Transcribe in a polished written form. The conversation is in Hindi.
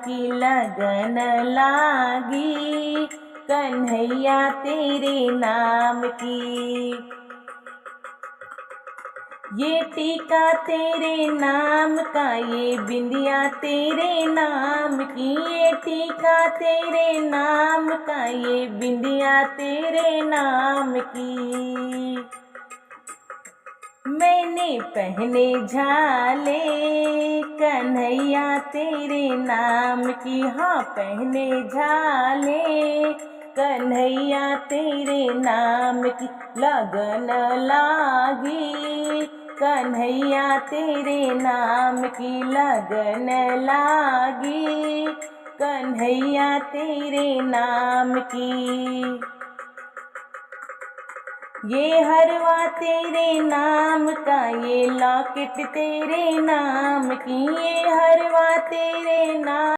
की लगन लागी, कन्हैया तेरे नाम की। ये टीका तेरे नाम का, ये बिंदिया तेरे नाम की। ये टीका तेरे नाम का, ये बिंदिया तेरे नाम की। मैंने पहने झाले, कन्हैया तेरे नाम की। हाँ, पहने झाले, कन्हैया तेरे नाम की। लगन लागी, कन्हैया तेरे नाम की। लगन लागी, कन्हैया तेरे नाम की। ये हरवा तेरे नाम का, ये लॉकेट तेरे नाम की। ये हरवा तेरे नाम